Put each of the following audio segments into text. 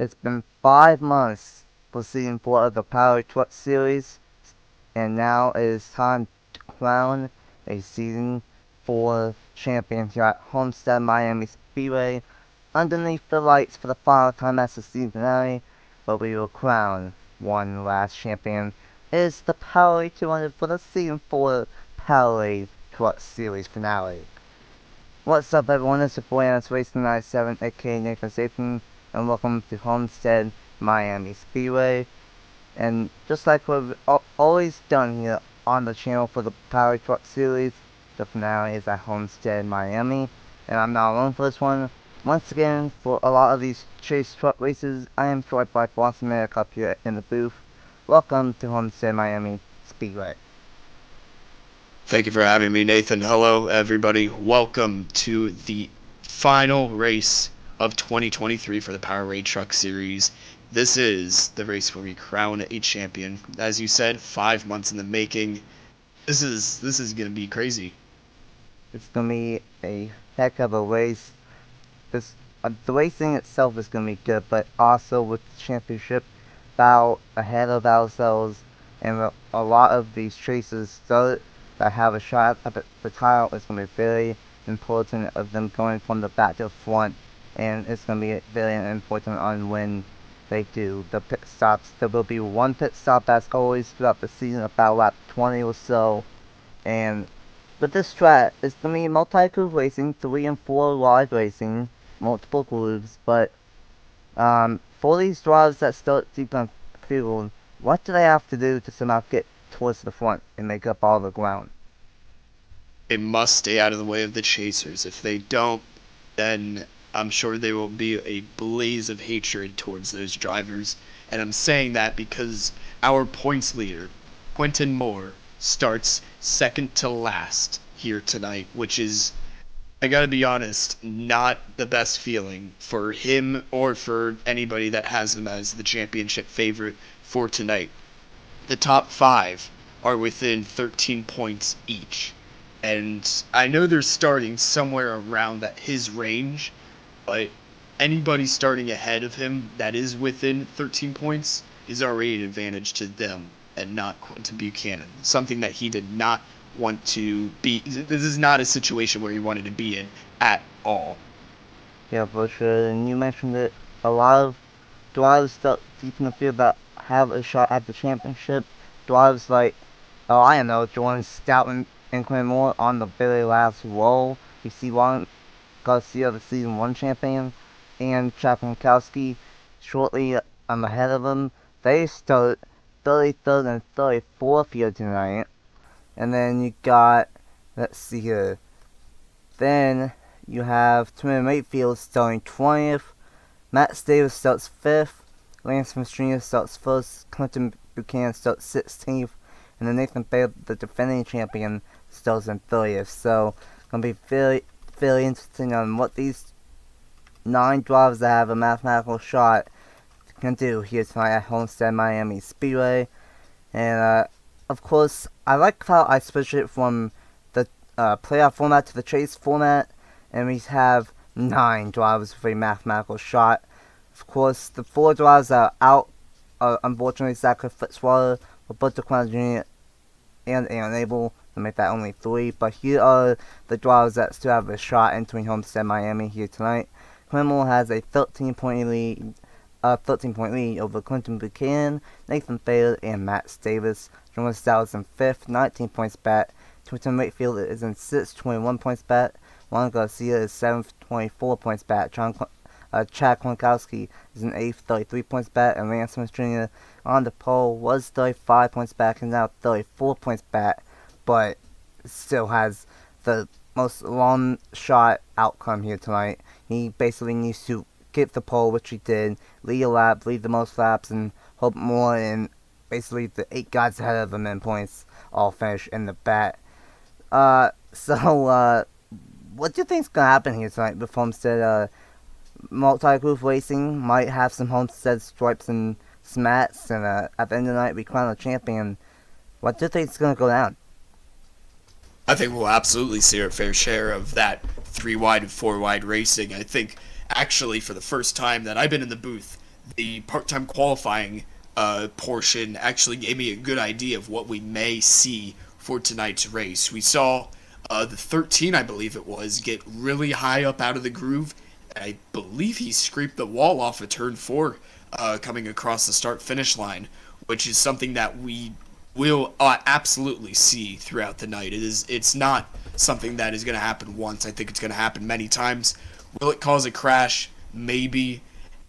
It's been 5 months for Season 4 of the Powerade Truck Series, and now it is time to crown a Season 4 champion here at Homestead-Miami Speedway, underneath the lights for the final time as the season finale, but we will crown one last champion. It is the Powerade 200 for the Season 4 Powerade Truck Series finale. What's up, everyone? It's your boy Nathan Racing 97, aka Nathan Stapleton, and welcome to Homestead Miami Speedway. And just like we've always done here on the channel for the Powerade Truck Series, the finale is at Homestead Miami, and I'm not alone for this one. Once again, for a lot of these chase truck races, I am joined by Wassup Everyone up here in the booth. Welcome to Homestead Miami Speedway. Thank you for having me, Nathan. Hello, everybody. Welcome to the final race of 2023 for the Powerade Truck Series. This is the race where we crown a champion. As you said, 5 months in the making. This is gonna be crazy. It's gonna be a heck of a race. The racing itself is gonna be good, but also with the championship battle ahead of ourselves, and a lot of these chasers that have a shot at the title is gonna be very important of them going from the back to the front, and it's gonna be very important on when they do the pit stops. There will be one pit stop as always throughout the season, about lap 20 or so, and with this track, it's gonna be multi-groove racing, 3 and 4 live racing, multiple grooves, but for these drivers that start deep on field, what do they have to do to somehow get towards the front and make up all the ground? They must stay out of the way of the chasers. If they don't, then I'm sure there will be a blaze of hatred towards those drivers. And I'm saying that because our points leader, Quentin Moore, starts second to last here tonight, which is, I gotta be honest, not the best feeling for him or for anybody that has him as the championship favorite for tonight. The top five are within 13 points each. And I know they're starting somewhere around his range, but anybody starting ahead of him that is within 13 points is already an advantage to them and not Quentin Buchanan. Something that he did not want to be. This is not a situation where he wanted to be in at all. Yeah, for sure. And you mentioned that a lot of drivers stuck deep in the field that have a shot at the championship. Drivers like, oh, I don't know, Jordan Stoughton and Quinn Moore on the very last roll. You see Juan Garcia, the Season 1 champion, and Chad Gronkowski shortly ahead of them. They start 33rd and 34th here tonight. And then you got, let's see here. Then you have Tim Wakefield starting 20th. Matt Davis starts 5th. Lance Jr. starts 1st. Clinton Buchanan starts 16th. And then Nathan Bailey, the defending champion, starts in 30th. So, gonna be very, very interesting on what these 9 drivers that have a mathematical shot can do here tonight at Homestead Miami Speedway. And, of course, I like how I switched it from the playoff format to the chase format, and we have 9 drivers with a mathematical shot. Of course, the 4 drivers that are out, unfortunately, Zachary Fitzwater, Roberto Clement Jr., and unable to make that only 3. But here are the drivers that still have a shot entering Homestead Miami here tonight. Clement has a 13-point lead over Clinton Buchanan, Nathan Bailey, and Matt Davis. Jordan Stout is in 5th, 19 points back. Tim Wakefield is in 6th, 21 points back. Juan Garcia is 7th, 24 points back. Chad Gronkowski is in 8th, 33 points back. And Lance Smith Jr. on the pole was 35 points back and now 34 points back, but still has the most long shot outcome here tonight. He basically needs to get the pole, which he did, lead a lap, lead the most laps, and hope more, and basically the 8 guys ahead of him in points all finish in the back. What do you think's gonna happen here tonight with Homestead? Multi-groove racing might have some Homestead stripes and smats, and at the end of the night we crown a champion. What do you think's gonna go down? I think we'll absolutely see our fair share of that 3 wide and 4 wide racing. I think actually for the first time that I've been in the booth the part-time qualifying portion actually gave me a good idea of what we may see for tonight's race. We saw the 13, I believe it was, get really high up out of the groove. I believe he scraped the wall off of turn 4 coming across the start-finish line, which is something that we will absolutely see throughout the night. It's not something that is going to happen once. I think it's going to happen many times. Will it cause a crash? Maybe.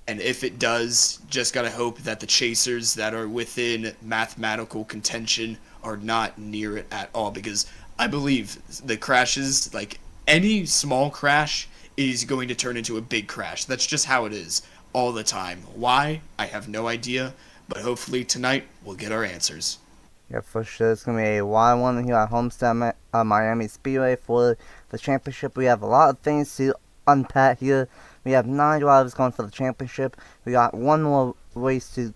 And if it does, just gotta hope that the chasers that are within mathematical contention are not near it at all, because I believe the crashes, like any small crash, is going to turn into a big crash. That's just how it is all the time. Why? I have no idea, but hopefully tonight we'll get our answers. Yeah, for sure. It's going to be a wild one here at Homestead-Miami Speedway for the championship. We have a lot of things to unpack here. We have 9 drivers going for the championship. We got one more race to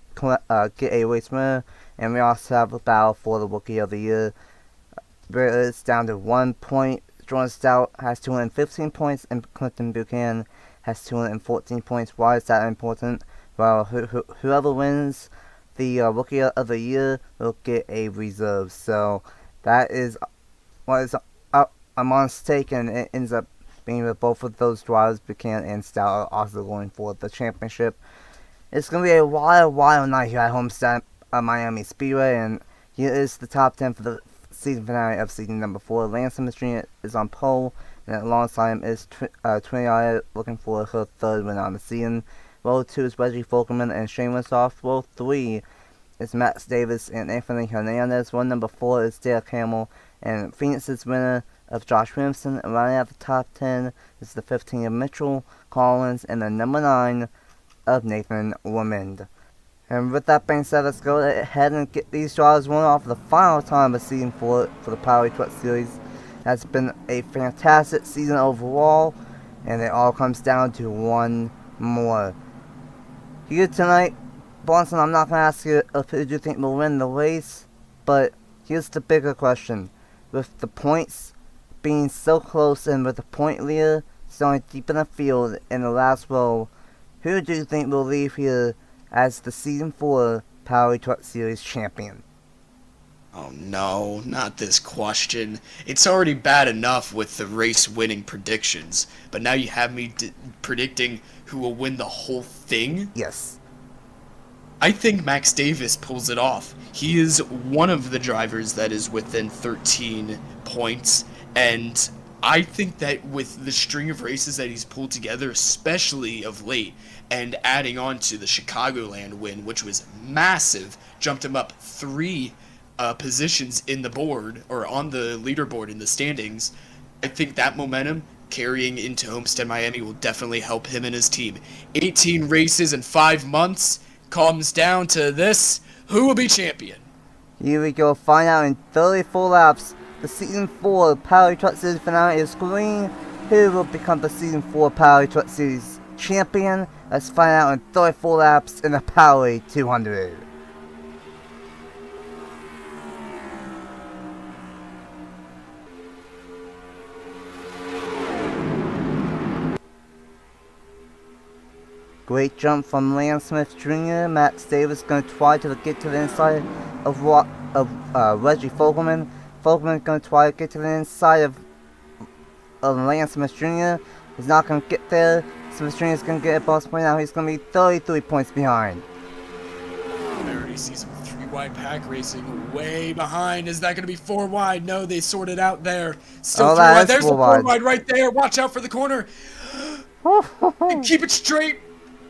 get a race winner. And we also have a battle for the Rookie of the Year. It's down to 1 point. Jordan Stout has 215 points, and Clinton Buchanan has 214 points. Why is that important? Well, whoever wins the Rookie of the Year will get a reserve. So that is what is I'm on stake, and it ends up being that both of those drivers, Buchanan and Stout, are also going for the championship. It's going to be a wild night here at Homestead Miami Speedway, and here is the top 10 for the season finale of season number 4. Lance Jr. is on pole, and alongside him is Trinidad looking for her 3rd win on the season. Row 2 is Reggie Folkerman and Shane Winsoff. Row 3 is Max Davis and Anthony Hernandez. Row number 4 is Derek Hamill and Phoenix's winner of Josh Williamson. And running out the top 10 is the 15 of Mitchell Collins and the number 9 of Nathan Woodman. And with that being said, let's go ahead and get these drivers one off for the final time of season 4 for the Powerade Truck Series. That's been a fantastic season overall, and it all comes down to one more. Here tonight, Bronson, I'm not going to ask you who you think will win the race, but here's the bigger question. With the points being so close and with the point leader starting deep in the field in the last row, who do you think will leave here as the Season 4 Powerade Truck Series Champion? Oh no, not this question. It's already bad enough with the race-winning predictions, but now you have me predicting who will win the whole thing? Yes. I think Max Davis pulls it off. He is one of the drivers that is within 13 points, and I think that with the string of races that he's pulled together, especially of late, and adding on to the Chicagoland win, which was massive, jumped him up 3 positions in the board, or on the leaderboard in the standings. I think that momentum carrying into Homestead-Miami will definitely help him and his team. 18 races in 5 months comes down to this: who will be champion? Here we go, find out in 34 laps. The Season 4 Powerade Truck Series finale is green. Who will become the Season 4 Powerade Truck Series Champion? Let's find out in 34 laps in the Powerade 200. Great jump from Lance Smith Jr. Max Davis going to try to get to the inside of Reggie Folkerman. Folkerman going to try to get to the inside of Lance Smith Jr. He's not going to get there. Smith Jr. is going to get a bonus point now. He's going to be 33 points behind. I already see some 3-wide pack racing way behind. Is that going to be 4 wide? No, they sorted out there. Still 3 wide. There's the 4 wide right there. Watch out for the corner. Keep it straight.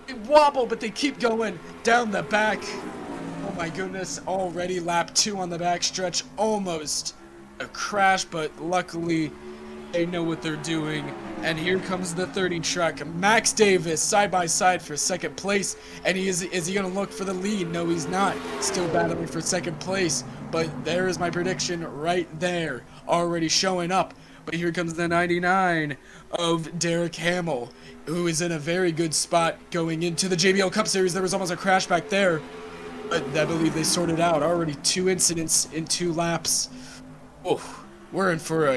They wobble, but they keep going down the back. Oh my goodness, already lap 2 on the back stretch. Almost a crash, but luckily they know what they're doing. And here comes the 30 truck. Max Davis side by side for 2nd place. And is he going to look for the lead? No, he's not. Still battling for 2nd place. But there is my prediction right there, already showing up. But here comes the 99 of Derek Hamill, who is in a very good spot going into the JBL Cup Series. There was almost a crash back there, but I believe they sorted out. Already 2 incidents in 2 laps. Oh, we're in for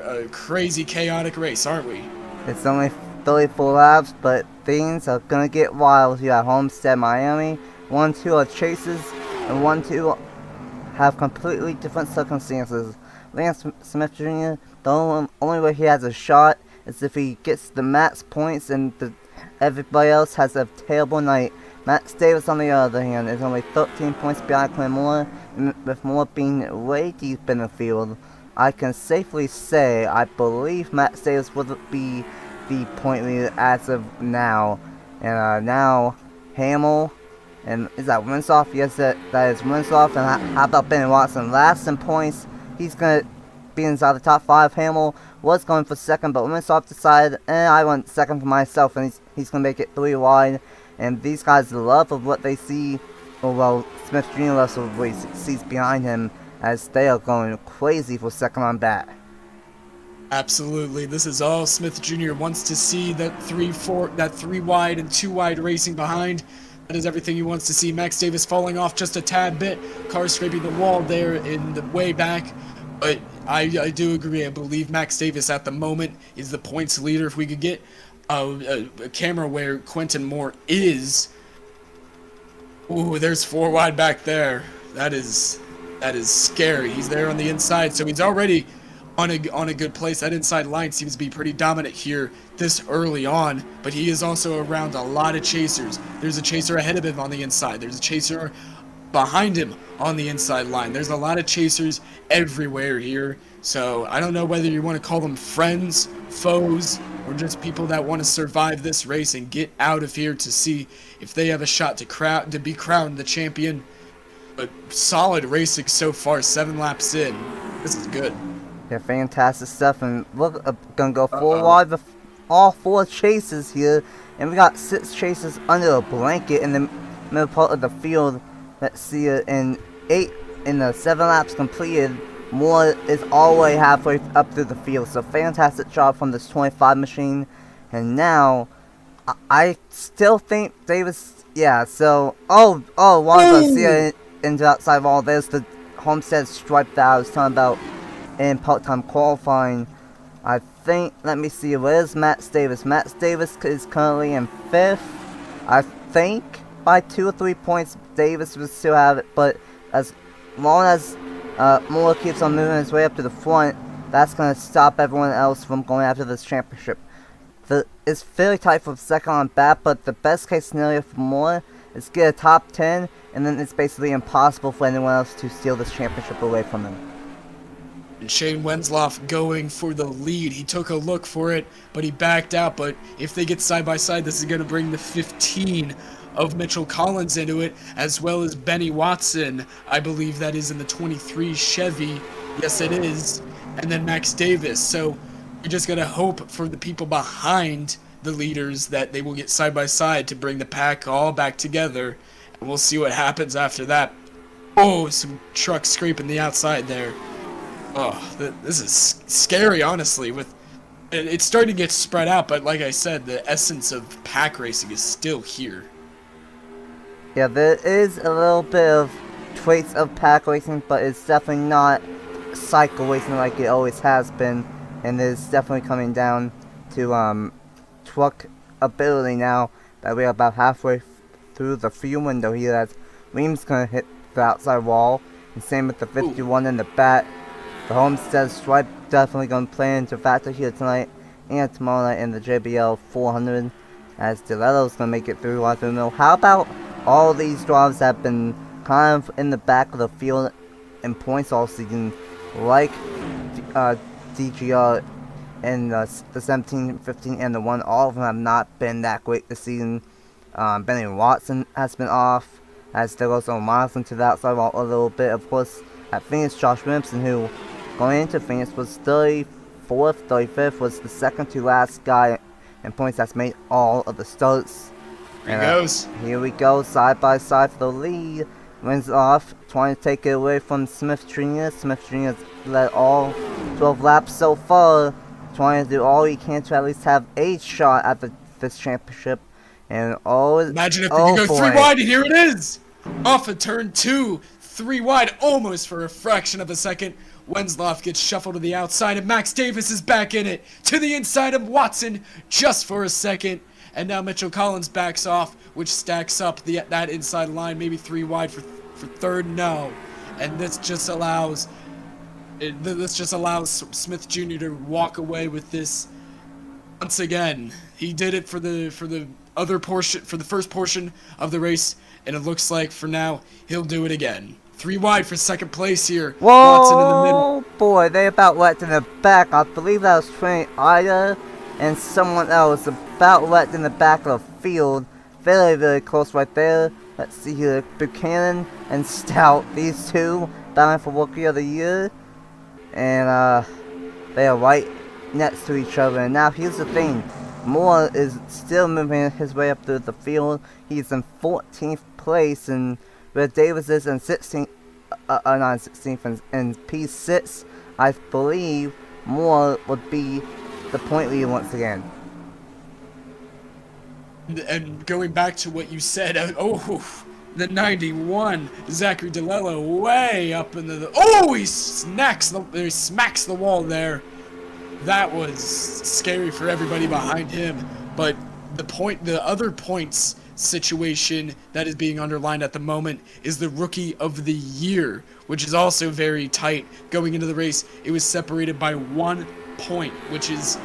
a crazy, chaotic race, aren't we? It's only 34 laps, but things are gonna get wild here at Homestead-Miami. 1-2 are chases, and 1-2 have completely different circumstances. Lance Smith Jr., the only way he has a shot is if he gets the max points and everybody else has a terrible night. Max Davis, on the other hand, is only 13 points behind Quinn Moore, with Moore being way deep in the field. I can safely say I believe Max Davis would be the point leader as of now. And now Hamill, and is that Winsoff? Yes, that is Winsoff. And how about Ben Watson? Last in points, he's gonna be inside the top 5. Hamill was going for second, but Winsoff decided, I went second for myself, and he's gonna make it 3 wide. And these guys love of what they see, or well, Smith Jr. loves what he sees behind him, as they are going crazy for second on bat. Absolutely, this is all Smith Jr. wants to see. That 3 wide and 2 wide racing behind. That is everything he wants to see. Max Davis falling off just a tad bit. Car scraping the wall there in the way back. But I do agree. I believe Max Davis at the moment is the points leader. If we could get a camera where Quentin Moore is. Ooh, there's 4 wide back there. That is scary. He's there on the inside, so he's already on a good place. That inside line seems to be pretty dominant here this early on, but he is also around a lot of chasers. There's a chaser ahead of him on the inside. There's a chaser behind him on the inside line. There's a lot of chasers everywhere here, so I don't know whether you want to call them friends, foes, or just people that want to survive this race and get out of here to see if they have a shot to be crowned the champion. But solid racing so far, 7 laps in. This is good. Yeah, fantastic stuff, and we're gonna go 4 wide with all 4 chases here, and we got 6 chases under a blanket in the middle part of the field. Let's see it in the 7 laps completed. Moore is all the way halfway up through the field, so fantastic job from this 25 machine. And now, I still think Davis, yeah, so, one of us here into the outside wall. There's the Homestead stripe that I was talking about in part-time qualifying. I think, let me see, where's Max Davis? Max Davis is currently in 5th. I think by 2 or 3 points Davis will still have it, but as long as Moore keeps on moving his way up to the front, that's going to stop everyone else from going after this championship. It's fairly tight for second on bat, but the best case scenario for Moore is get a top 10, and then it's basically impossible for anyone else to steal this championship away from him. And Shane Wensloff going for the lead. He took a look for it, but he backed out. But if they get side by side, this is going to bring the 15 of Mitchell Collins into it, as well as Benny Watson. I believe that is in the 23 Chevy. Yes, it is. And then Max Davis. So we're just going to hope for the people behind the leaders that they will get side by side to bring the pack all back together. And we'll see what happens after that. Oh, some trucks scraping the outside there. Oh, this is scary, honestly. It's starting to get spread out, but like I said, the essence of pack racing is still here. Yeah, there is a little bit of traits of pack racing, but it's definitely not cycle racing like it always has been, and it's definitely coming down to truck ability now that we're about halfway through the fuel window here, as Ream's gonna hit the outside wall, and same with the 51 in the back. The Homestead stripe definitely going to play into factor here tonight and tomorrow night in the JBL 400, as DeLetto's going to make it through the middle. How about all these drives that have been kind of in the back of the field in points all season, like DGR and the 17, 15, and the 1. All of them have not been that great this season. Benny Watson has been off, as there goes O'Miles to the outside wall a little bit. Of course, at Phoenix, Josh Williamson, who going into Phoenix was 34th, 35th, was the second to last guy in points that's made all of the starts. Here he goes. Here we go, side by side for the lead. Wins off, trying to take it away from Smith Jr. Smith Jr. has led all 12 laps so far, trying to do all he can to at least have a shot at this championship. And imagine if we could go 3 wide, and here it is! Off of turn 2. 3 wide, almost for a fraction of a second. Wensloff gets shuffled to the outside, and Max Davis is back in it. To the inside of Watson, just for a second. And now Mitchell Collins backs off, which stacks up that inside line, maybe 3 wide for third. No. And this just allows Smith Jr. to walk away with this once again. He did it for the other portion, for the first portion of the race, and it looks like for now he'll do it again. 3 wide for second place here. Whoa, Watson in the middle. Boy, they about left in the back. I believe that was Trent Ida and someone else about left in the back of the field. Very, very close right there. Let's see here. Buchanan and Stout, these two battling for Rookie of the Year. And they are right next to each other. And now here's the thing. Moore is still moving his way up through the field. He's in 14th place, and where Davis is in 16th, not 16th, in P6, I believe Moore would be the point leader once again. And going back to what you said, the 91, Zachary DeLello, way up in the. Oh, he smacks the wall there. That was scary for everybody behind him. But the other points situation that is being underlined at the moment is the Rookie of the Year, which is also very tight going into the race. It was separated by 1 point, which is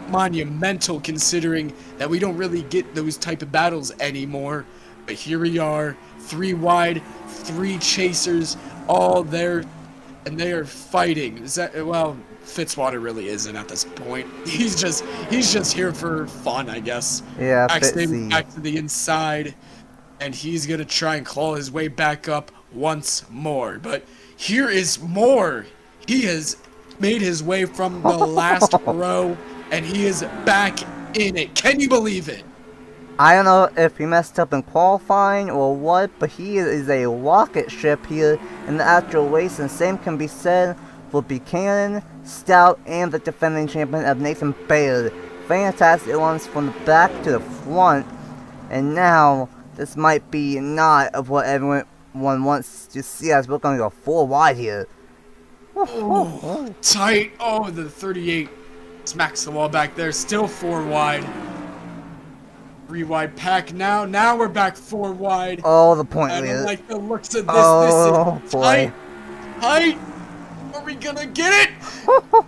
monumental considering that we don't really get those type of battles anymore. But here we are, 3 wide, 3 chasers, all there, and they are fighting. Well, Fitzwater really isn't at this point. He's just here for fun, I guess. Yeah, back to the inside, and he's gonna try and claw his way back up once more. But here is Moore. He has made his way from the last row, and he is back in it. Can you believe it? I don't know if he messed up in qualifying or what, but he is a rocket ship here in the actual race, and same can be said for Buchanan, Stout, and the defending champion of Nathan Baird. Fantastic runs from the back to the front, and now this might be not of what everyone wants to see, as we're going to go 4 wide here. Oh, tight. Oh, the 38 smacks the wall back there. Still 4 wide. 3 wide pack now. Now we're back 4 wide. Oh, the point I leader. don't like the looks of this. Oh, this is boy. tight. Tight. Are we gonna get it?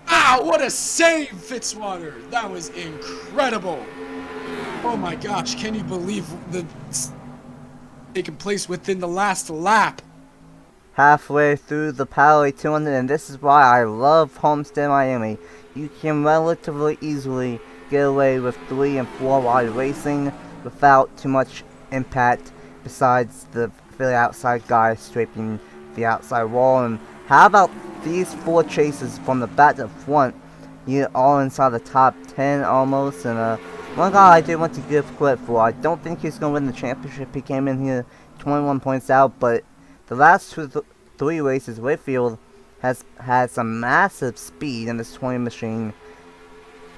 Ah, what a save, Fitzwater. That was incredible. Oh my gosh, can you believe the taking place within the last lap? Halfway through the Powerade 200, and this is why I love Homestead-Miami. You can relatively easily get away with 3 and 4 wide racing without too much impact, besides the very outside guy scraping the outside wall. And how about these 4 chases from the back to front? You're all inside the top 10 almost. And one guy I did want to give credit for. I don't think he's going to win the championship. He came in here 21 points out, but the last 3 races, Whitfield has had some massive speed in this 20 machine.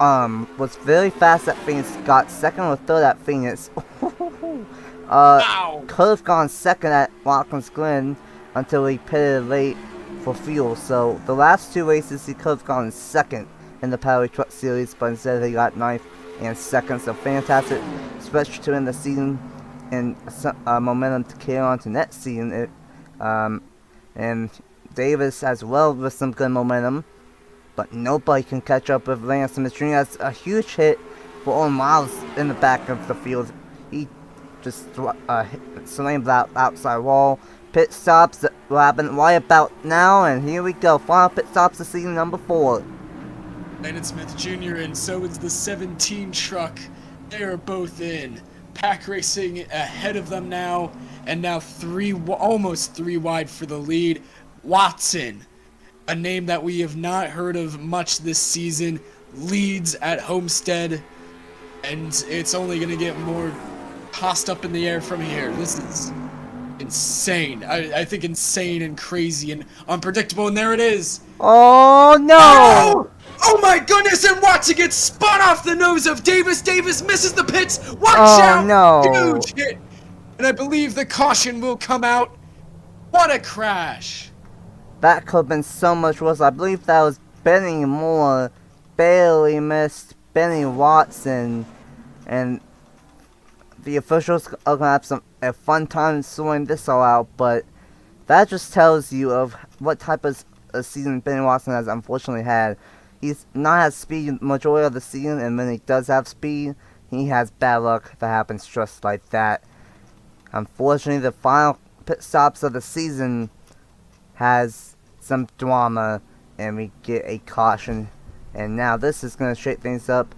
Was very fast at Phoenix, got 2nd or 3rd at Phoenix. Could have gone 2nd at Watkins Glen until he pitted late for fuel. So the last 2 races he could have gone 2nd in the Powerade Truck Series, but instead he got 9th and 2nd. So fantastic stretch to end the season and momentum to carry on to next season. And Davis as well with some good momentum, but nobody can catch up with Lance Smith Jr. That's a huge hit for Owen Miles in the back of the field. He just slammed that outside wall. Pit stops will happen right about now, and here we go. Final pit stops of season number 4. Landon Smith Jr. and so is the 17 truck. They are both in. Pack Racing ahead of them now, and now almost 3 wide for the lead. Watson, a name that we have not heard of much this season, leads at Homestead, and it's only going to get more tossed up in the air from here. This is insane. I think insane and crazy and unpredictable, and there it is. Oh no! Oh! Oh my goodness, and Watson gets spun off the nose of Davis. Davis misses the pits. Watch out! No. Huge hit. And I believe the caution will come out. What a crash. that could have been so much worse. I believe that was Benny Moore barely missed Benny Watson, and the officials are gonna have a fun time sorting this all out. But that just tells you of what type of a season Benny Watson has unfortunately had. He's not had speed majority of the season, and when he does have speed, he has bad luck that happens just like that. Unfortunately, the final pit stops of the season has some drama, and we get a caution. And now this is going to shake things up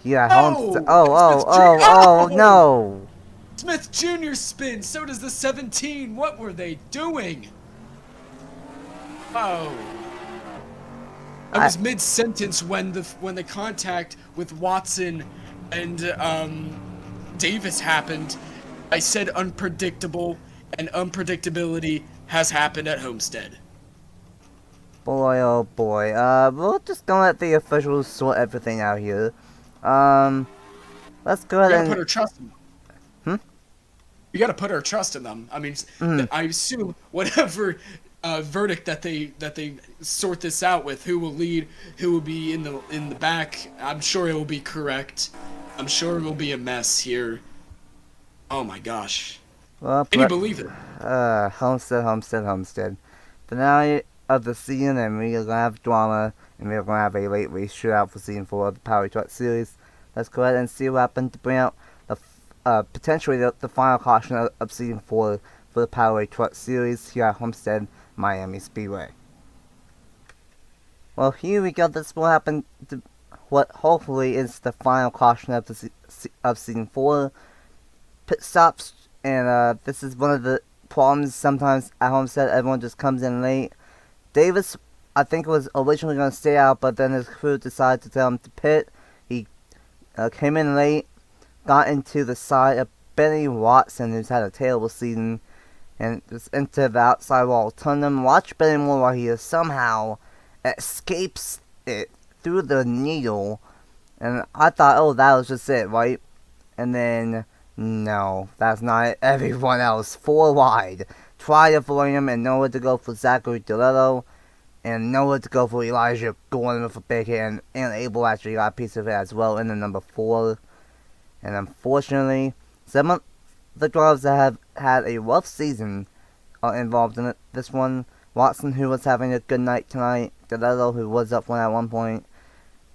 here at home. Oh, no! Smith Jr. spins, so does the 17. What were they doing? Oh. I was mid-sentence when the contact with Watson and Davis happened. I said unpredictable, and unpredictability has happened at Homestead. Boy, oh boy. We're just gonna let the officials sort everything out here. Let's go ahead and... We gotta put our trust in them. We gotta put our trust in them. I mean, I assume whatever verdict that they sort this out with, who will lead, who will be in the back, I'm sure it will be correct. I'm sure it will be a mess here. Oh my gosh. Well, can you believe it? Homestead. Finale of the season, and we're gonna have drama, and we're gonna have a late race shootout for season 4 of the Powerade Truck Series. Let's go ahead and see what happens to bring out the potentially the final caution of season 4 for the Powerade Truck Series here at Homestead-Miami Speedway. Well, here we go. This will happen to what hopefully is the final caution of of season 4. Pit stops, and this is one of the problems sometimes at Homestead. Everyone just comes in late. Davis, I think, was originally going to stay out, but then his crew decided to tell him to pit. He came in late, got into the side of Benny Watson, who's had a terrible season, and just into the outside wall. Turned him, watch Benny Moore while he somehow escapes it through the needle, and I thought, oh, that was just it, right? And then, no, that's not it. Everyone else, 4 wide, tried to avoid him, and nowhere to go for Zachary DeLetto, and nowhere to go for Elijah going with a big hit, and Abel actually got a piece of it as well in the number 4. And unfortunately, some of the drivers that have had a rough season are involved in it. This one, Watson, who was having a good night tonight, DeLetto, who was up 1 at one point,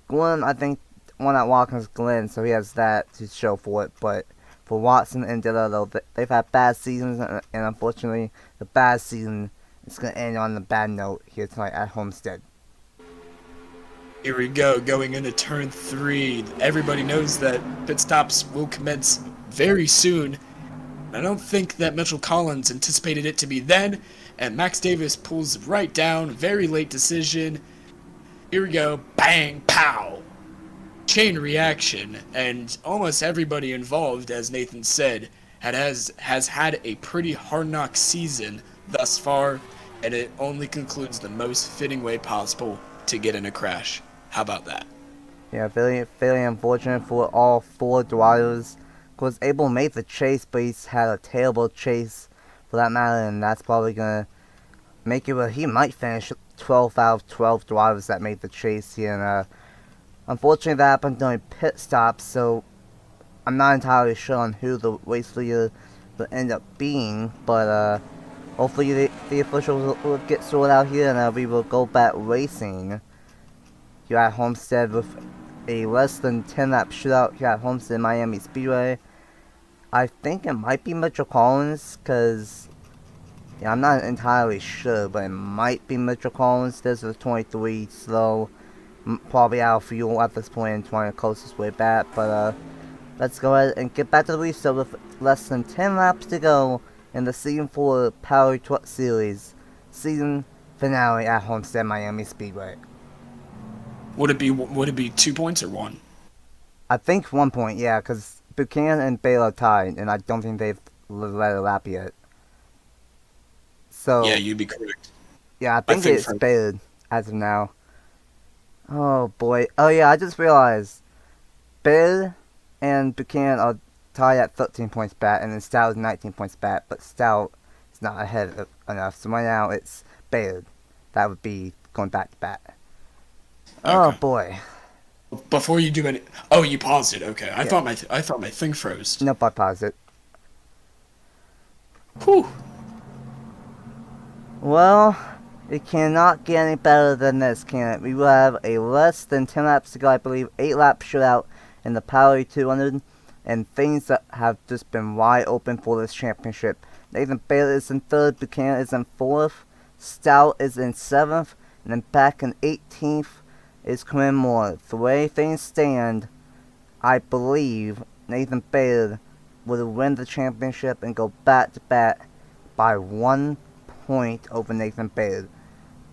Glenn, I think, 1 at Watkins Glen, so he has that to show for it. But for Watson and DeLetto, they've had bad seasons, and unfortunately, the bad season is going to end on a bad note here tonight at Homestead. Here we go, going into turn 3. Everybody knows that pit stops will commence very soon. I don't think that Mitchell Collins anticipated it to be then, and Max Davis pulls right down, very late decision. Here we go, bang, pow! Chain reaction, and almost everybody involved, as Nathan said, has had a pretty hard-knock season thus far, and it only concludes the most fitting way possible to get in a crash. How about that? Yeah, very unfortunate for all 4 drivers. Of course, Abel made the chase, but he's had a terrible chase for that matter, and that's probably going to make it where he might finish 12 out of 12 drivers that made the chase here. And unfortunately, that happened during pit stops, so I'm not entirely sure on who the race leader will end up being, but hopefully the officials will get sorted out here, and we will go back racing here at Homestead with a less than 10 lap shootout here at Homestead-Miami Speedway. I think it might be Mitchell Collins, because I'm not entirely sure, but it might be Mitchell Collins. This is 23 slow, probably out of fuel at this point and trying the closest way back, but let's go ahead and get back to the restart with less than 10 laps to go in the Season 4 Powerade Truck Series season finale at Homestead-Miami Speedway. Would it be 2 points or 1? I think 1 point, yeah, because Buchanan and Bale are tied, and I don't think they've led a lap yet. So yeah, you'd be correct. Yeah, I think it's Bale as of now. Oh boy. Oh yeah, I just realized Bale and Buchanan are tied at 13 points back, and then Stout is 19 points back, but Stout is just not ahead enough. So right now it's Baird. That would be going back to back. Oh Okay. boy. Before you do any, oh, you paused it. Okay, I Yeah. thought my thing froze. Nope, I paused it. Whew. Well, it cannot get any better than this, can it? We will have a less than 10 laps to go, I believe, 8 lap shootout in the Powerade 200, and things that have just been wide open for this championship. Nathan Bailey is in 3rd, Buchanan is in 4th, Stout is in 7th, and then back in 18th is Corinne Moore. The way things stand, I believe Nathan Bailey will win the championship and go back to back by 1 point over Nathan Bailey.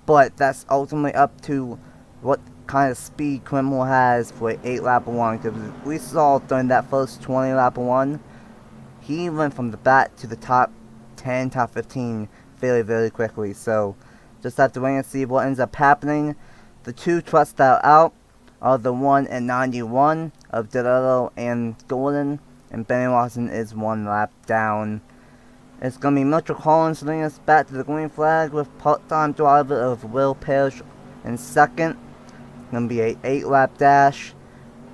But that's ultimately up to what kind of speed Corinne Moore has for an 8 lap one. Because we saw during that first 20 lap one, he went from the back to the top 10, top 15 very, very quickly. So just have to wait and see what ends up happening. The 2 trucks that are out are the 1 and 91 of Delillo and Gordon, and Benny Watson is 1 lap down. It's going to be Mitchell Collins leading us back to the green flag with part-time driver of Will Parrish in 2nd. It's going to be a 8 lap dash.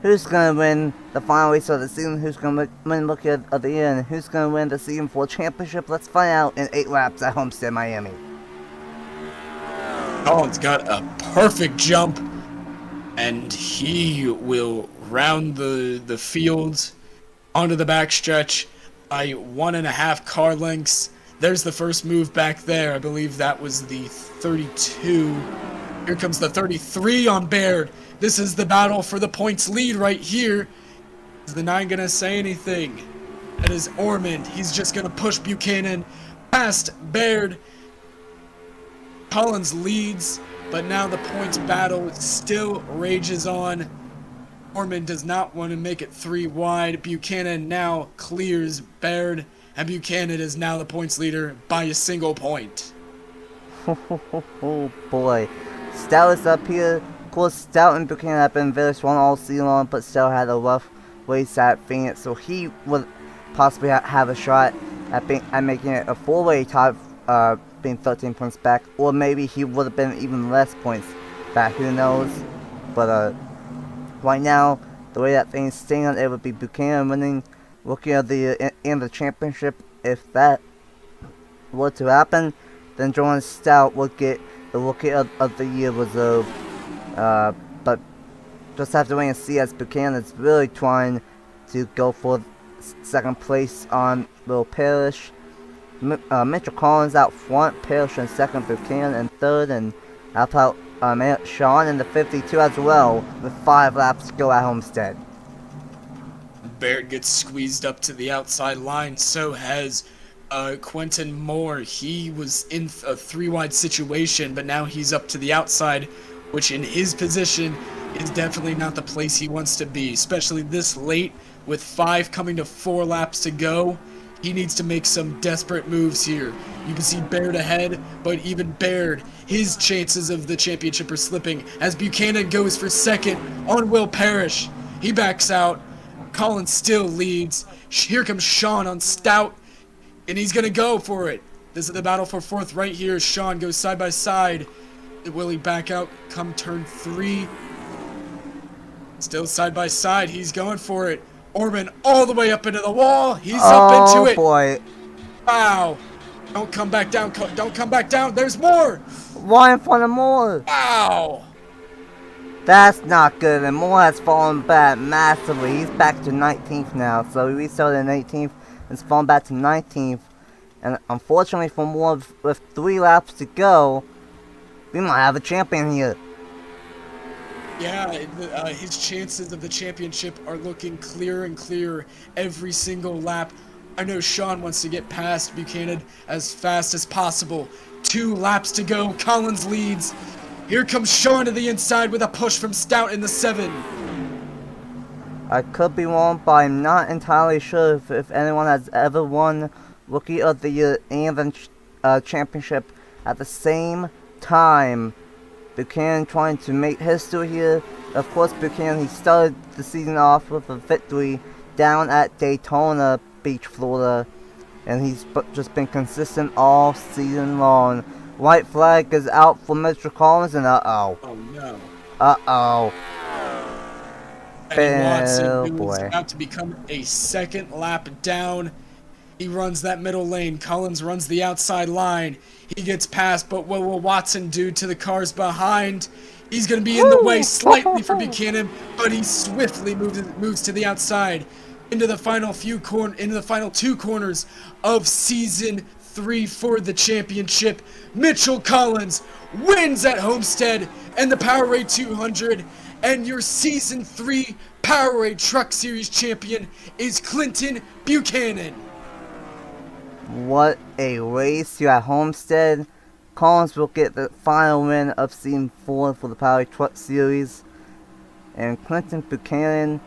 Who's going to win the final race of the season? Who's going to win Rookie of the Year? And who's going to win the season 4 championship? Let's find out in 8 laps at Homestead-Miami. Collins got a perfect jump, and he will round the field onto the backstretch by 1.5 car lengths. There's the first move back there. I believe that was the 32. Here comes the 33 on Baird. This is the battle for the points lead right here. Is the 9 gonna say anything? That is Ormond. He's just gonna push Buchanan past Baird. Collins leads, but now the points battle still rages on. Ormond does not want to make it 3 wide. Buchanan now clears Baird, and Buchanan is now the points leader by a single point. Oh boy. Stout is up here. Of course, Stout and Buchanan have been very strong all season long, but Stout had a rough race at Phoenix, so he would possibly have a shot at making it a 4-way tie, being 13 points back, or maybe he would have been even less points back, who knows. But right now, the way that things stand, it would be Buchanan winning Rookie of the Year in the championship. If that were to happen, then Jordan Stout would get the Rookie of the Year reserve. But just have to wait and see, as Buchanan is really trying to go for 2nd place on Will Parrish. Mitchell Collins out front, Parrish in 2nd, Buchanan in 3rd, and I'll put Sean in the 52 as well, with 5 laps to go at Homestead. Baird gets squeezed up to the outside line, so has Quentin Moore. He was in a 3-wide situation, but now he's up to the outside, which in his position is definitely not the place he wants to be, especially this late with 5 coming to 4 laps to go. He needs to make some desperate moves here. You can see Baird ahead, but even Baird, his chances of the championship are slipping as Buchanan goes for 2nd on Will Parrish. He backs out. Collins still leads. Here comes Sean on Stout, and he's going to go for it. This is the battle for 4th right here. Sean goes side by side. Will he back out come turn 3? Still side by side. He's going for it. Orban all the way up into the wall. He's up into it. Oh boy. Wow. Don't come back down. Don't come back down. There's more. Why in front of Moore? Wow. That's not good, and Moore has fallen back massively. He's back to 19th now, so he restarted in 18th and fallen back to 19th. And unfortunately for Moore, with 3 laps to go, we might have a champion here. Yeah, his chances of the championship are looking clearer and clearer every single lap. I know Sean wants to get past Buchanan as fast as possible. 2 laps to go. Collins leads. Here comes Sean to the inside with a push from Stout in the 7. I could be wrong, but I'm not entirely sure if anyone has ever won Rookie of the Year and the championship at the same time. Buchanan trying to make history here. Of course, Buchanan, he started the season off with a victory down at Daytona Beach, Florida. and he's just been consistent all season long. White flag is out for Mr. Collins, and Oh no. uh-oh. And Watson, Oh who is boy. about to become a second lap down, he runs that middle lane. Collins runs the outside line. He gets past, but what will Watson do to the cars behind? He's going to be in the way slightly for Buchanan, but he swiftly moves to the outside into the final two corners of season 3 for the championship. Mitchell Collins wins at Homestead and the Powerade 200, and your season 3 Powerade Truck Series champion is Clinton Buchanan. What a race here at Homestead. Collins will get the final win of Season 4 for the Powerade Truck Series. And Clinton Buchanan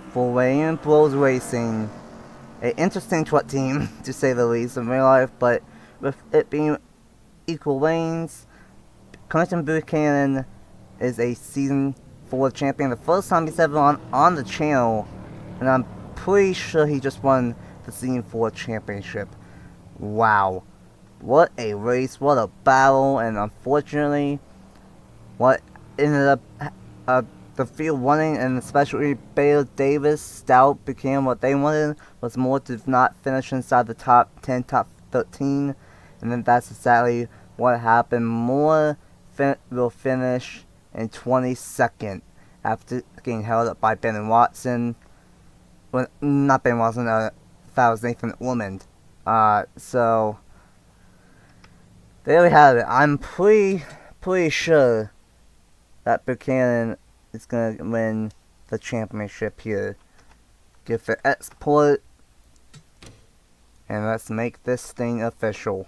for Wayne Bros Racing. An interesting truck team, to say the least, in real life, but with it being equal lanes, Clinton Buchanan is a Season 4 champion. The first time he's ever on the channel, and I'm pretty sure he just won the Season 4 championship. Wow. What a race, what a battle, and unfortunately, what ended up the field winning, and especially Baylor Davis, Stout became what they wanted, was more to not finish inside the top 10, top 13, and then that's exactly what happened. Moore will finish in 22nd after getting held up by Ben Watson. Well, not Ben Watson, that was Nathan Ormond. So there we have it. I'm pretty sure that Buchanan is gonna win the championship here. Give the export, and let's make this thing official.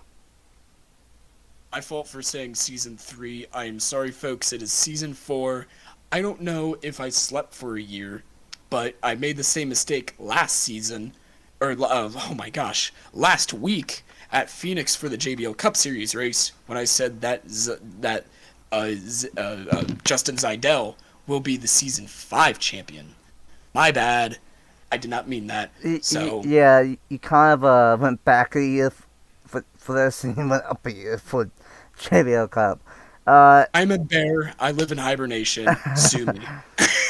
My fault for saying season 3. I am sorry, folks. It is season 4. I don't know if I slept for a year, but I made the same mistake last season, or oh my gosh, last week at Phoenix for the JBL Cup Series race when I said that Justin Zeidel will be the season 5 champion. My bad. I did not mean that. So Yeah, you kind of went back a year for this, and you went up a year for JBL Cup. I'm a bear. I live in hibernation. Sue me.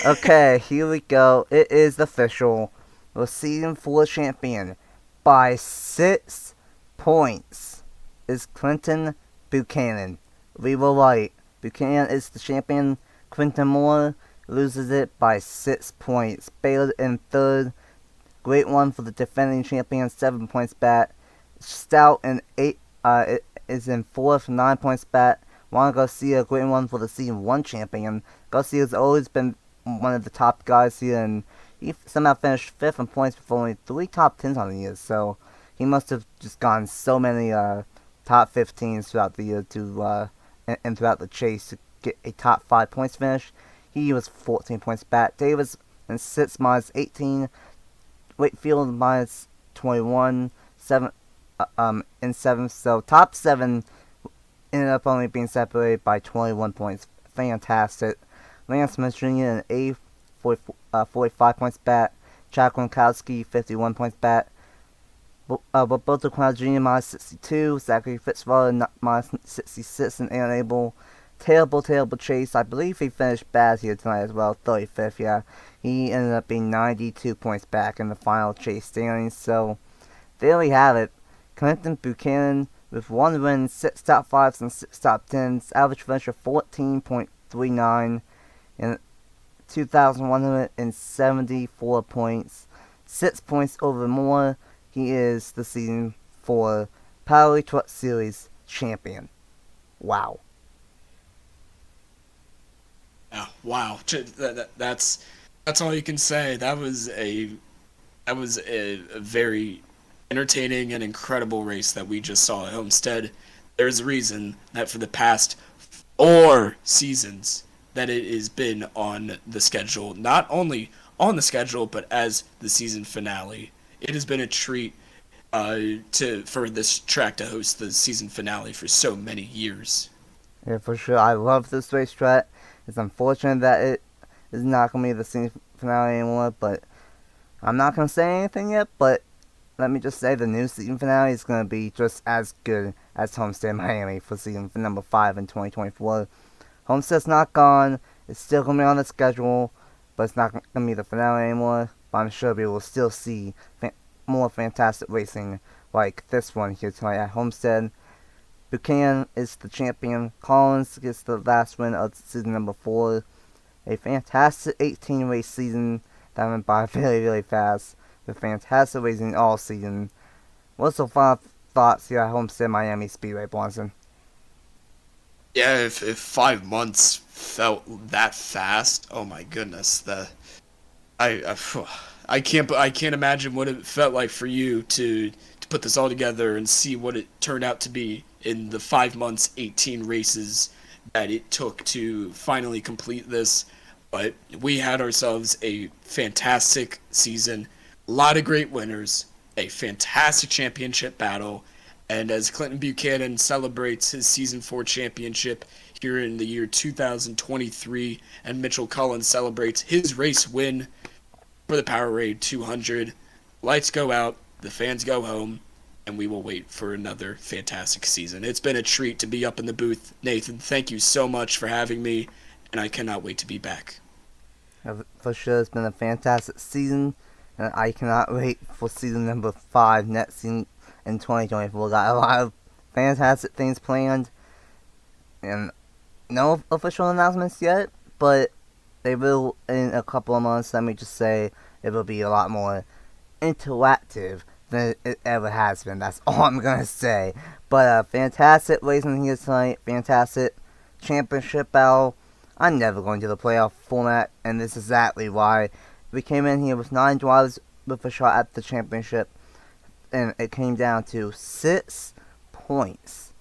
Okay, here we go. It is official. The season 4 champion by 6 points is Clinton Buchanan. We were right. Buchanan is the champion. Quinton Moore loses it by 6 points. Baylor in 3rd. Great one for the defending champion, 7 points back. Stout in 8 is in 4th, 9 points back. Juan Garcia, great one for the season 1 champion. Garcia's always been one of the top guys here, and he somehow finished 5th in points with only 3 top 10s on the year, so he must have just gotten so many top 15s throughout the year and throughout the chase to get a top 5 points finish. He was 14 points back. Davis in 6th, minus 18. Wakefield minus 21. 7 in 7th, so top 7 ended up only being separated by 21 points. Fantastic. Lance Smith Jr. in 8th, 45 points back. Chad Gronkowski, 51 points back. Roberto Cloud Jr. minus 62. Zachary Fitzgerald minus 66 and unable. Terrible chase. I believe he finished bad here tonight as well. 35th, yeah. He ended up being 92 points back in the final chase standings. So, there we have it. Clinton Buchanan with 1 win, 6 top 5s and 6 top 10s. Average finish of 14.39 and 2,174 points. 6 points over Moore. He is the season 4 Powerade Truck Series Champion. Wow. Oh, wow. That's all you can say. That was a very entertaining and incredible race that we just saw at Homestead. There's a reason that for the past 4 seasons that it has been on the schedule, not only on the schedule, but as the season finale. It has been a treat for this track to host the season finale for so many years. Yeah, for sure. I love this racetrack. It's unfortunate that it is not going to be the season finale anymore, but I'm not going to say anything yet, but let me just say the new season finale is going to be just as good as Homestead-Miami for season number 5 in 2024. Homestead's not gone. It's still going to be on the schedule, but it's not going to be the finale anymore. But I'm sure we will still see more fantastic racing like this one here tonight at Homestead. Buchanan is the champion. Collins gets the last win of season number 4. A fantastic 18 race season that went by really fast, with fantastic racing all season. What's the final thoughts here at Homestead-Miami Speedway, Bronson? Yeah, if 5 months felt that fast, oh my goodness, I can't imagine what it felt like for you to put this all together and see what it turned out to be in the 5 months, 18 races that it took to finally complete this. But we had ourselves a fantastic season, a lot of great winners, a fantastic championship battle, and as Clinton Buchanan celebrates his Season 4 championship here in the year 2023, and Mitchell Collins celebrates his race win for the Powerade 200, lights go out, the fans go home, and we will wait for another fantastic season. It's been a treat to be up in the booth. Nathan, thank you so much for having me, and I cannot wait to be back. For sure, it's been a fantastic season, and I cannot wait for season number 5 next season in 2024. Got a lot of fantastic things planned, and no official announcements yet, but they will in a couple of months. Let me just say it will be a lot more interactive than it ever has been. That's all I'm gonna say. But fantastic racing here tonight. Fantastic championship battle. I'm never going to the playoff format, and this is exactly why. We came in here with 9 drivers with a shot at the championship, and it came down to 6 points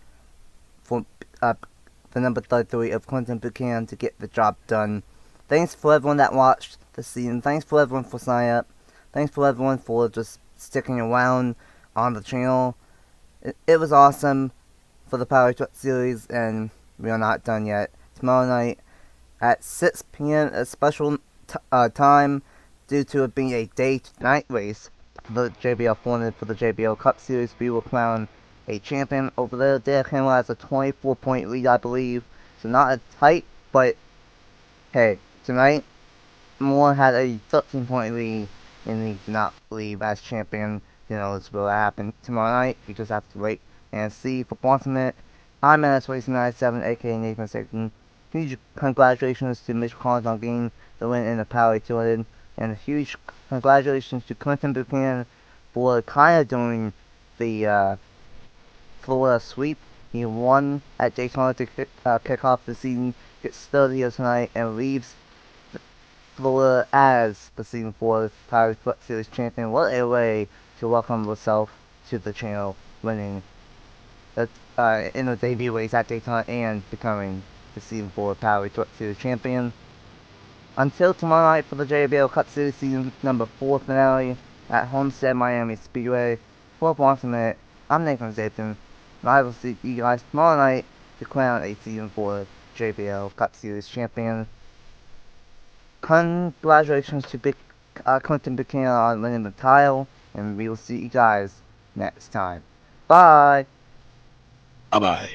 for the number 33 of Clinton Buchanan to get the job done. Thanks for everyone that watched the season. Thanks for everyone for signing up. Thanks for everyone for just sticking around on the channel. It was awesome for the Powerade Truck Series, and we are not done yet. Tomorrow night at 6 p.m. a special time due to it being a day-to-night race for the JBL Foreman for the JBL Cup Series. We will crown a champion over there. Derek Hamlin has a 24-point lead, I believe. So not as tight, but hey, tonight Moore had a 13-point lead and he did not leave as champion. You know, this will happen tomorrow night. You just have to wait and see. For Bronson Minute, I'm NR2003, aka Nathan Stapleton. Huge congratulations to Mitchell Collins on getting the win in the Powerade 200, and a huge congratulations to Clinton Buchanan for kind of doing the Florida sweep. He won at Daytona to kick off the season, gets started here tonight, and leaves Florida as the Season 4 Powerade Truck Series Champion. What a way to welcome yourself to the channel, winning in the debut race at Daytona and becoming the Season 4 Powerade Truck Series Champion. Until tomorrow night for the JBL Cup Series Season number 4 finale at Homestead-Miami Speedway. For Bronson Minute, I'm Nathan Stapleton, and I will see you guys tomorrow night to crown a Season 4 JBL Cup Series Champion. Congratulations to Clinton Buchanan on winning the title, and we will see you guys next time. Bye! Bye-bye.